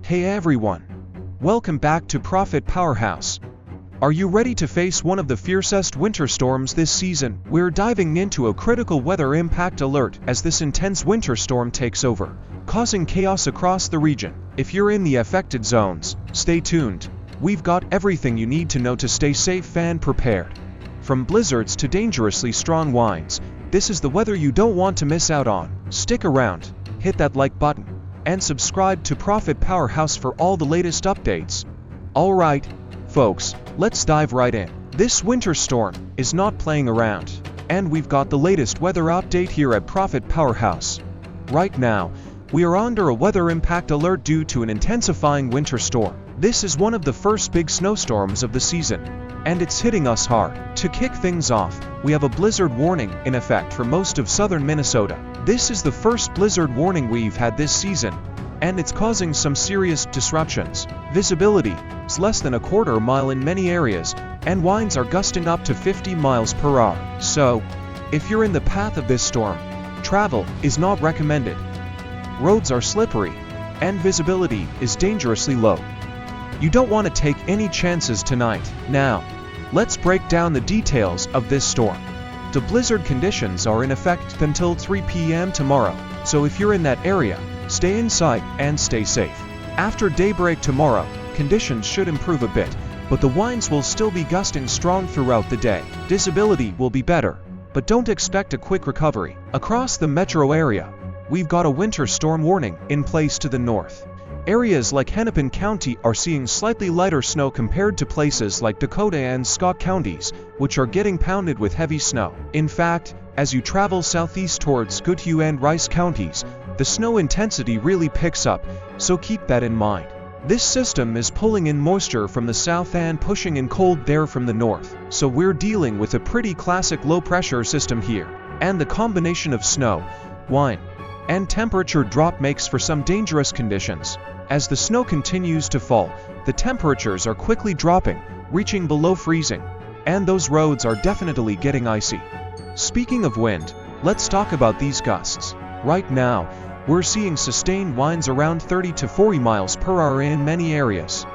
Hey everyone! Welcome back to Profit Powerhouse. Are you ready to face one of the fiercest winter storms this season? We're diving into a critical weather impact alert as this intense winter storm takes over, causing chaos across the region. If you're in the affected zones, stay tuned. We've got everything you need to know to stay safe and prepared. From blizzards to dangerously strong winds, this is the weather you don't want to miss out on. Stick around, hit that like button, and subscribe to Profit Powerhouse for all the latest updates. Alright, folks, let's dive right in. This winter storm is not playing around, and we've got the latest weather update here at Profit Powerhouse. Right now, we are under a weather impact alert due to an intensifying winter storm. This is one of the first big snowstorms of the season, and it's hitting us hard. To kick things off, we have a blizzard warning in effect for most of southern Minnesota. This is the first blizzard warning we've had this season, and it's causing some serious disruptions. Visibility is less than a quarter mile in many areas, and winds are gusting up to 50 miles per hour. So, if you're in the path of this storm, travel is not recommended. Roads are slippery, and visibility is dangerously low. You don't want to take any chances tonight. Now, let's break down the details of this storm. The blizzard conditions are in effect until 3 p.m. tomorrow, so if you're in that area, stay inside and stay safe. After daybreak tomorrow, conditions should improve a bit, but the winds will still be gusting strong throughout the day. Visibility will be better, but don't expect a quick recovery. Across the metro area, we've got a winter storm warning in place to the north. Areas like Hennepin County are seeing slightly lighter snow compared to places like Dakota and Scott counties, which are getting pounded with heavy snow. In fact, as you travel southeast towards Goodhue and Rice counties, the snow intensity really picks up, so keep that in mind. This system is pulling in moisture from the south and pushing in cold air from the north, so we're dealing with a pretty classic low-pressure system here. And the combination of snow, wind, and temperature drop makes for some dangerous conditions. As the snow continues to fall, the temperatures are quickly dropping, reaching below freezing, and those roads are definitely getting icy. Speaking of wind, let's talk about these gusts. Right now, we're seeing sustained winds around 30 to 40 miles per hour in many areas.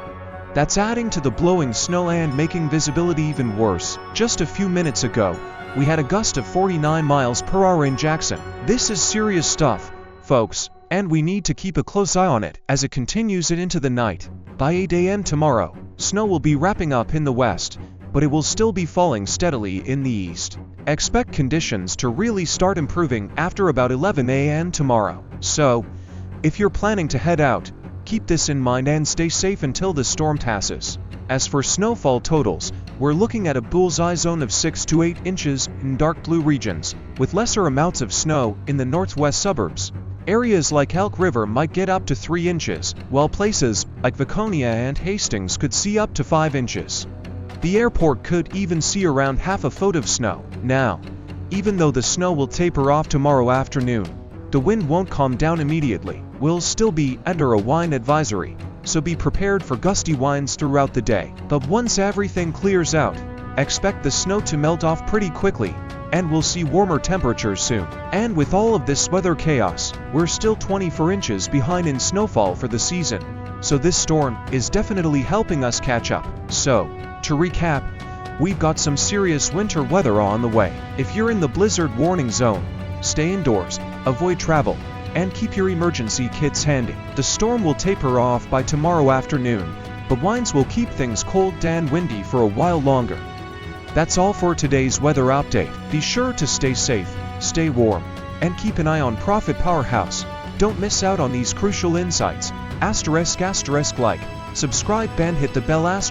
That's adding to the blowing snow and making visibility even worse. Just a few minutes ago, we had a gust of 49 miles per hour in Jackson. This is serious stuff, folks, and we need to keep a close eye on it as it continues into the night. By 8 a.m. tomorrow, snow will be wrapping up in the west, but it will still be falling steadily in the east. Expect conditions to really start improving after about 11 a.m. tomorrow. So, if you're planning to head out, keep this in mind and stay safe until the storm passes. As for snowfall totals, we're looking at a bullseye zone of 6 to 8 inches in dark blue regions, with lesser amounts of snow in the northwest suburbs. Areas like Elk River might get up to 3 inches, while places like Vaconia and Hastings could see up to 5 inches. The airport could even see around half a foot of snow. Now, even though the snow will taper off tomorrow afternoon, the wind won't calm down immediately. We'll still be under a wind advisory, so be prepared for gusty winds throughout the day. But once everything clears out, expect the snow to melt off pretty quickly, and we'll see warmer temperatures soon. And with all of this weather chaos, we're still 24 inches behind in snowfall for the season, so this storm is definitely helping us catch up. So, to recap, we've got some serious winter weather on the way. If you're in the blizzard warning zone, stay indoors, avoid travel, and keep your emergency kits handy. The storm will taper off by tomorrow afternoon, but winds will keep things cold and windy for a while longer. That's all for today's weather update. Be sure to stay safe, stay warm, and keep an eye on Profit Powerhouse. Don't miss out on these crucial insights. ***like, subscribe and hit the bell ***.